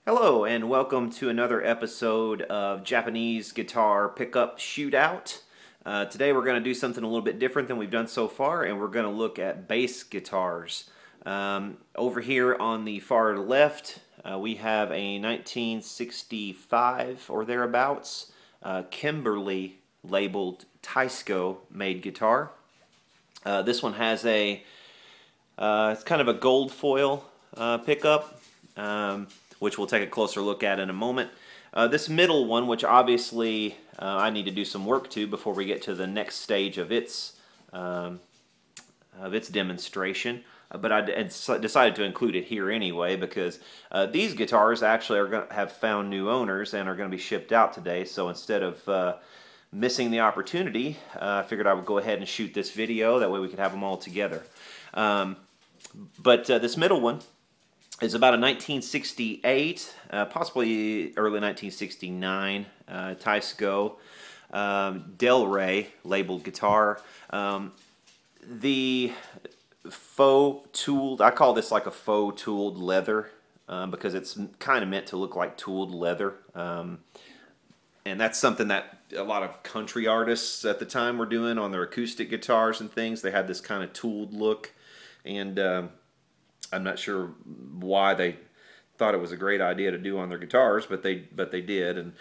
Hello and welcome to another episode of Japanese Guitar Pickup Shootout. Today we're going to do something a little bit different than we've done so far, and we're going to look at bass guitars. Over here on the far left we have a 1965 or thereabouts Kimberly labeled Teisco made guitar. This one has it's kind of a gold foil pickup. Which we'll take a closer look at in a moment. This middle one, which obviously I need to do some work to before we get to the next stage of its demonstration, but I decided to include it here anyway because these guitars actually have found new owners and are going to be shipped out today. So instead of missing the opportunity, I figured I would go ahead and shoot this video. That way we could have them all together. But this middle one is about a 1968, possibly early 1969, Teisco Del Rey labeled guitar. The faux tooled, I call this like a faux tooled leather because it's kind of meant to look like tooled leather. And that's something that a lot of country artists at the time were doing on their acoustic guitars and things. They had this kind of tooled look, and I'm not sure why they thought it was a great idea to do on their guitars, but they did. And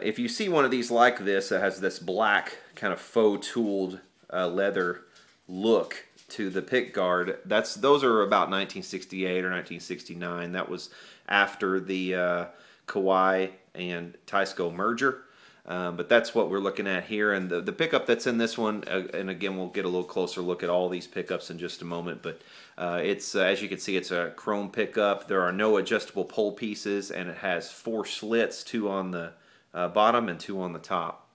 if you see one of these like this that has this black kind of faux tooled leather look to the pick guard, those are about 1968 or 1969. That was after the Kawai and Teisco merger. But that's what we're looking at here, and the pickup that's in this one, and again we'll get a little closer look at all these pickups in just a moment, but it's as you can see, it's a chrome pickup. There are no adjustable pole pieces, and it has 4 slits, 2 on the bottom and 2 on the top.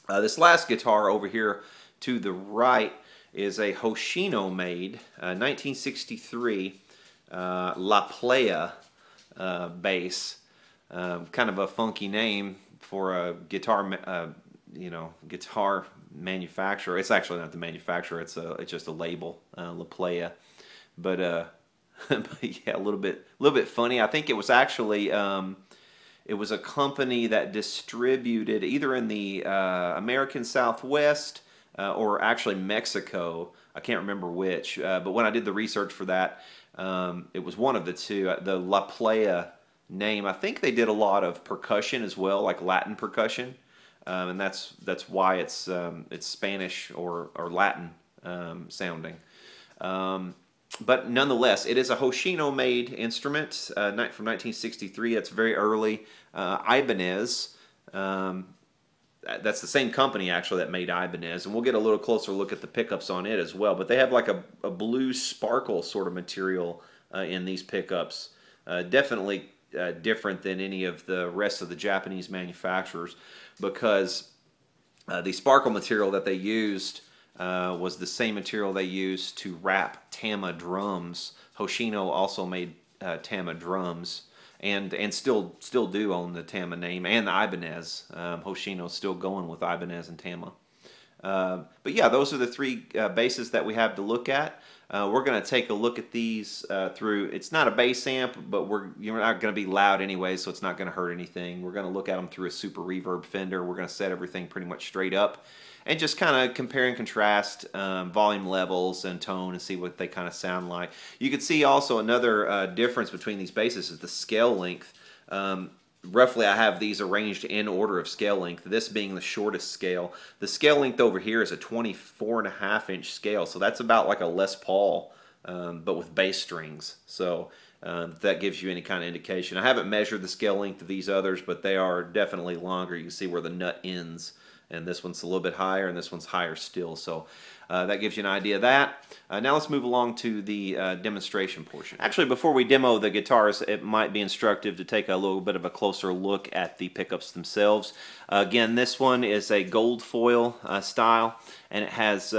This last guitar over here to the right is a Hoshino made 1963 La Playa bass. Kind of a funky name for a guitar, guitar manufacturer. It's actually not the manufacturer. It's just a label, La Playa. But, but yeah, a little bit funny. I think it was actually it was a company that distributed either in the American Southwest or actually Mexico. I can't remember which. But when I did the research for that, it was one of the two. The La Playa name. I think they did a lot of percussion as well, like Latin percussion, and that's why it's Spanish or Latin sounding. But nonetheless, it is a Hoshino-made instrument from 1963. That's very early. Ibanez. That's the same company actually that made Ibanez, and we'll get a little closer look at the pickups on it as well. But they have like a blue sparkle sort of material in these pickups. Definitely different than any of the rest of the Japanese manufacturers, because the sparkle material that they used was the same material they used to wrap Tama drums. Hoshino also made Tama drums, and still do own the Tama name and the Ibanez. Hoshino's still going with Ibanez and Tama. But yeah, those are the 3 basses that we have to look at. We're going to take a look at these through, it's not a bass amp, but you're not going to be loud anyway, so it's not going to hurt anything. We're going to look at them through a super reverb fender. We're going to set everything pretty much straight up and just kind of compare and contrast volume levels and tone and see what they kind of sound like. You can see also another difference between these basses is the scale length. Roughly, I have these arranged in order of scale length, this being the shortest scale. The scale length over here is a 24.5-inch scale, so that's about like a Les Paul, but with bass strings. So that gives you any kind of indication. I haven't measured the scale length of these others, but they are definitely longer. You can see where the nut ends, and this one's a little bit higher, and this one's higher still. So that gives you an idea of that. Now let's move along to the demonstration portion. Actually, before we demo the guitars, it might be instructive to take a little bit of a closer look at the pickups themselves. Again, this one is a gold foil style, and it has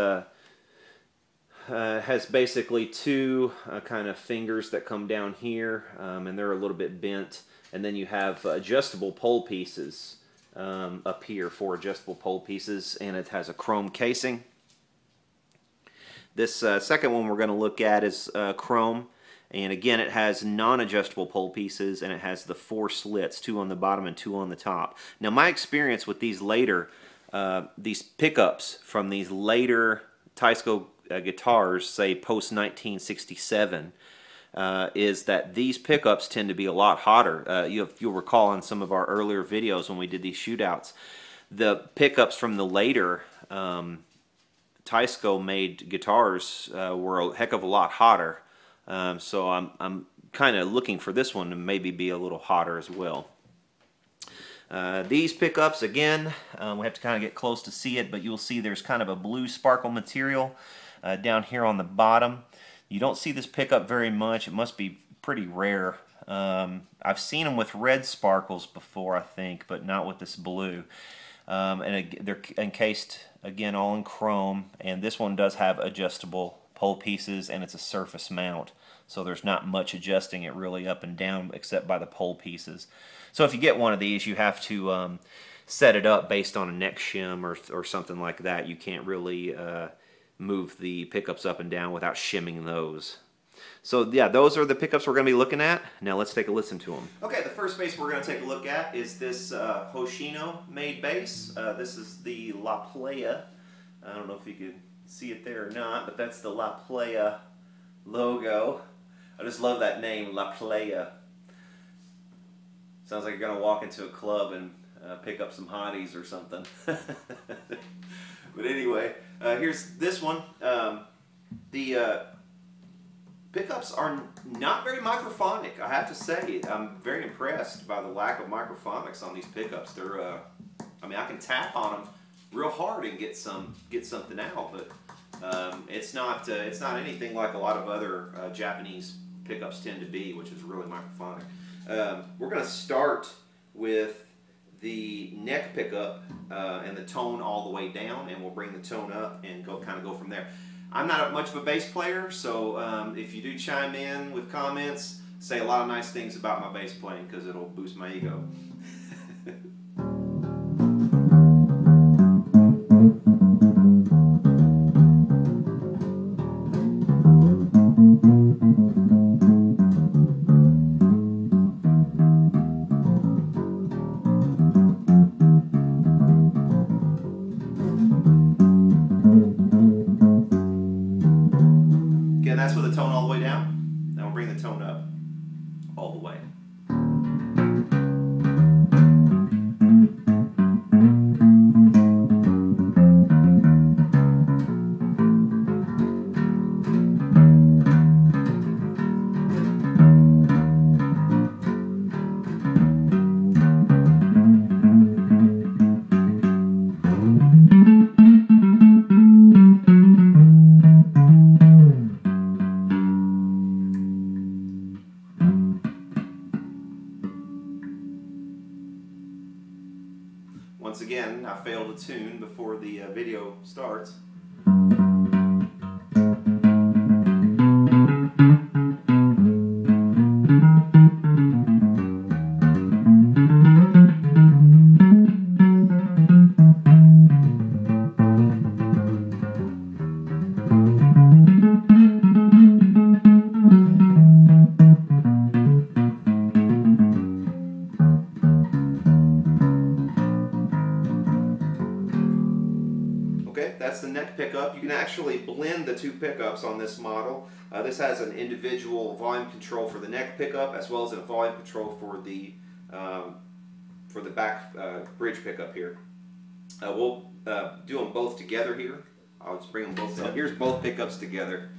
basically 2 kind of fingers that come down here, and they're a little bit bent. And then you have adjustable pole pieces up here, 4 adjustable pole pieces, and it has a chrome casing. This second one we're going to look at is chrome, And again, it has non-adjustable pole pieces, and it has the 4 slits, 2 on the bottom and 2 on the top. Now, my experience with these later, these pickups from these later Teisco guitars, say post 1967, is that these pickups tend to be a lot hotter. You'll recall on some of our earlier videos when we did these shootouts, the pickups from the later Teisco made guitars were a heck of a lot hotter. So I'm kind of looking for this one to maybe be a little hotter as well. These pickups, again, we have to kind of get close to see it, but you'll see there's kind of a blue sparkle material down here on the bottom. You don't see this pickup very much. It must be pretty rare. I've seen them with red sparkles before, I think, but not with this blue. And they're encased, again, all in chrome, and this one does have adjustable pole pieces, and it's a surface mount, so there's not much adjusting it really up and down except by the pole pieces. So if you get one of these, you have to set it up based on a neck shim or something like that. You can't really move the pickups up and down without shimming those. So yeah, those are the pickups we're going to be looking at. Now let's take a listen to them. Okay, the first bass we're going to take a look at is this Hoshino made bass. This is the La Playa. I don't know if you can see it there or not, but that's the La Playa logo. I just love that name, La Playa. Sounds like you're going to walk into a club and pick up some hotties or something. But anyway, here's this one. The pickups are not very microphonic, I have to say. I'm very impressed by the lack of microphonics on these pickups. They're, I mean, I can tap on them real hard and get something out, but it's not anything like a lot of other Japanese pickups tend to be, which is really microphonic. We're going to start with the neck pickup and the tone all the way down, and we'll bring the tone up and kind of go from there. I'm not much of a bass player, so if you do chime in with comments, say a lot of nice things about my bass playing, because it'll boost my ego. Again, that's with the tone all the way down. Now we'll bring the tone up all the way. Once again, I failed to tune before the video starts. That's the neck pickup. You can actually blend the two pickups on this model. This has an individual volume control for the neck pickup, as well as a volume control for the back bridge pickup here. We'll do them both together here. I'll just bring them both up. Here's both pickups together.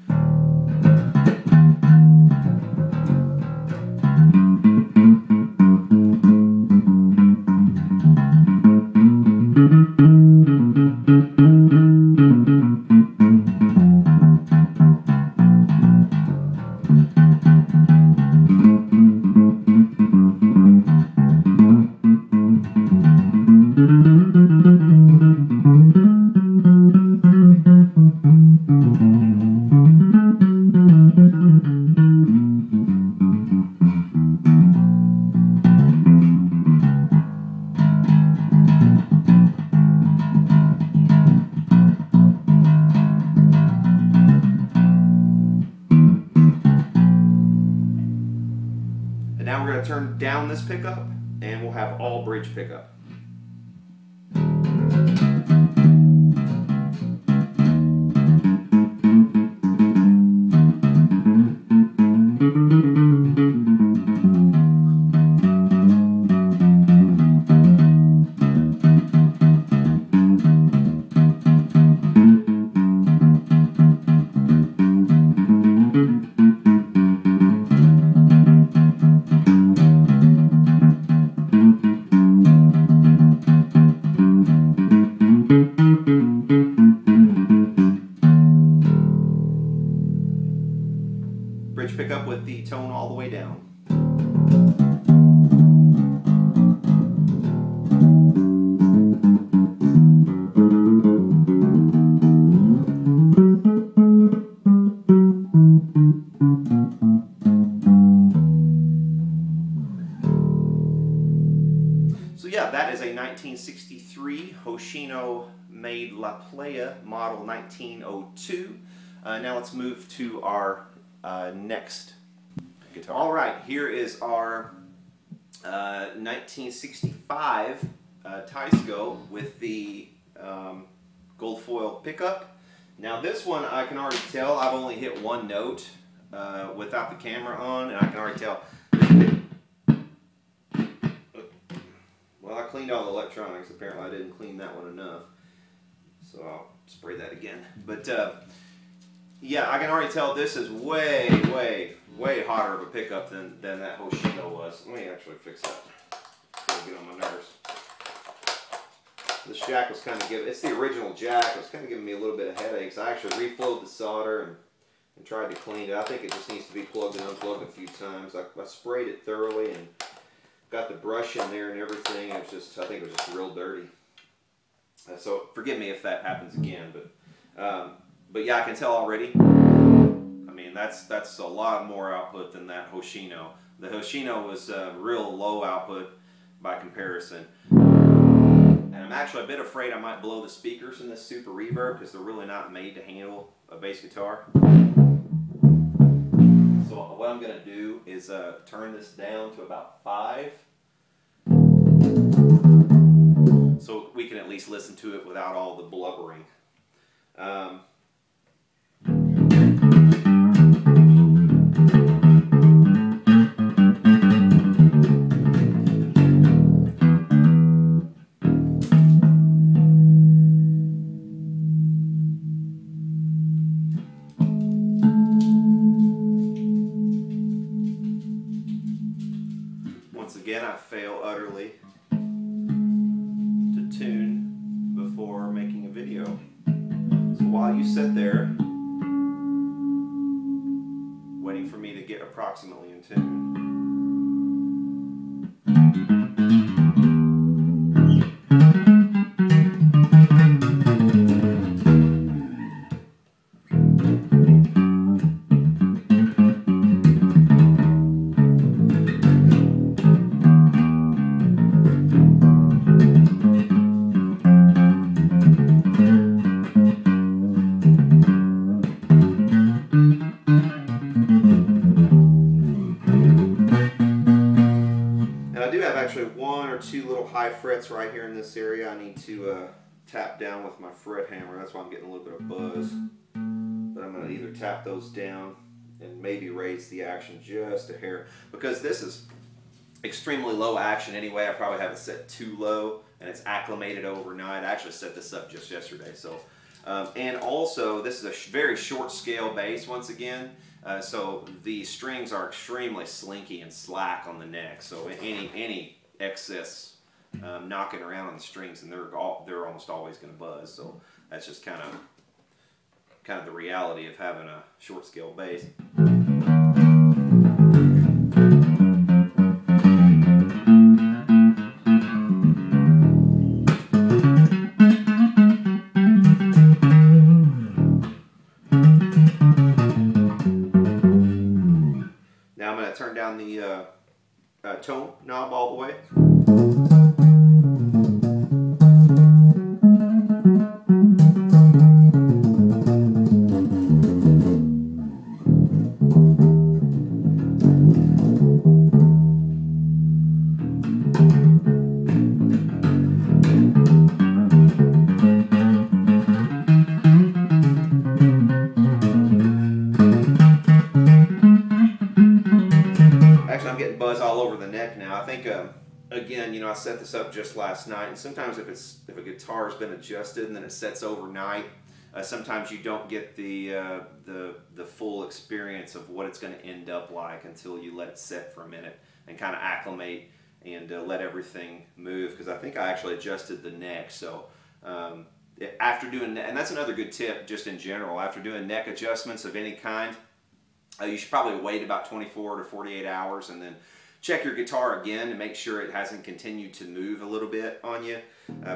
to turn down this pickup, and we'll have all bridge pickup. Bridge pickup with the tone all the way down. So yeah, that is a 1963 Hoshino made La Playa Model 1902. Now let's move to our next guitar. All right, here is our 1965 Teisco with the gold foil pickup. Now this one, I can already tell I've only hit one note without the camera on, and I can already tell. Well, I cleaned all the electronics. Apparently I didn't clean that one enough, so I'll spray that again. But yeah, I can already tell this is way hotter of a pickup than that Hoshino was. Let me actually fix that. It's gonna get on my nerves. This jack was kind of giving, it's the original jack, it was kind of giving me a little bit of headaches. I actually reflowed the solder and tried to clean it. I think it just needs to be plugged and unplugged a few times. I sprayed it thoroughly and got the brush in there and everything. It was just, I think it was just real dirty. So forgive me if that happens again, but yeah, I can tell already. I mean, that's a lot more output than that Hoshino. The Hoshino was real low output by comparison. And I'm actually a bit afraid I might blow the speakers in this super reverb because they're really not made to handle a bass guitar. So what I'm going to do is turn this down to about 5. So we can at least listen to it without all the blubbering. Once again, I fail utterly to tune before making a video. So while you sit there, waiting for me to get approximately in tune. Actually 1 or 2 little high frets right here in this area. I need to tap down with my fret hammer. That's why I'm getting a little bit of buzz. But I'm going to either tap those down and maybe raise the action just a hair. Because this is extremely low action anyway. I probably have it set too low and it's acclimated overnight. I actually set this up just yesterday. So, and also this is a very short scale bass once again. So the strings are extremely slinky and slack on the neck. So any excess knocking around on the strings, and they're almost always going to buzz. So that's just kind of the reality of having a short scale bass. Now I'm going to turn down the tone knob all the way. Actually, I'm getting buzz all over the neck now. I think, again, you know, I set this up just last night, and sometimes if a guitar has been adjusted and then it sets overnight, sometimes you don't get the full experience of what it's going to end up like until you let it set for a minute and kind of acclimate and let everything move. Because I think I actually adjusted the neck, so after doing, and that's another good tip just in general, after doing neck adjustments of any kind, you should probably wait about 24 to 48 hours and then check your guitar again to make sure it hasn't continued to move a little bit on you,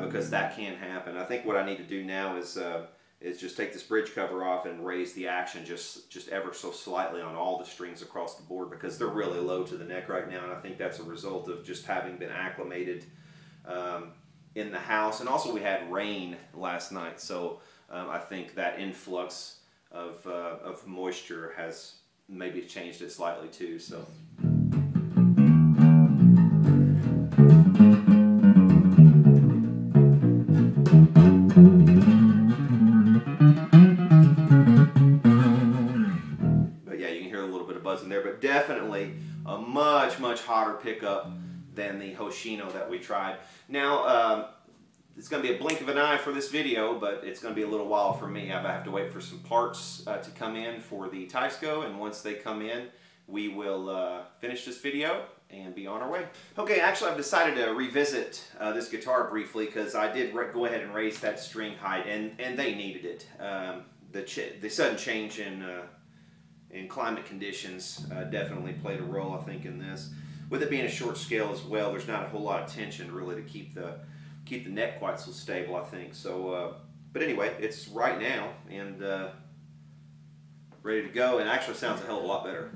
because that can happen. I think what I need to do now is just take this bridge cover off and raise the action just ever so slightly on all the strings across the board, because they're really low to the neck right now, and I think that's a result of just having been acclimated in the house. And also we had rain last night, so I think that influx of moisture has maybe changed it slightly too. So. But yeah, you can hear a little bit of buzzing there, but definitely a much hotter pickup than the Hoshino that we tried. Now, it's going to be a blink of an eye for this video, but it's going to be a little while for me. I have to wait for some parts to come in for the Teisco, and once they come in, we will finish this video and be on our way. Okay, actually I've decided to revisit this guitar briefly, because I did go ahead and raise that string height, and they needed it. The sudden change in climate conditions definitely played a role, I think, in this. With it being a short scale as well, there's not a whole lot of tension really to keep the neck quite so stable, I think. So, but anyway, it's right now and ready to go, and actually sounds a hell of a lot better.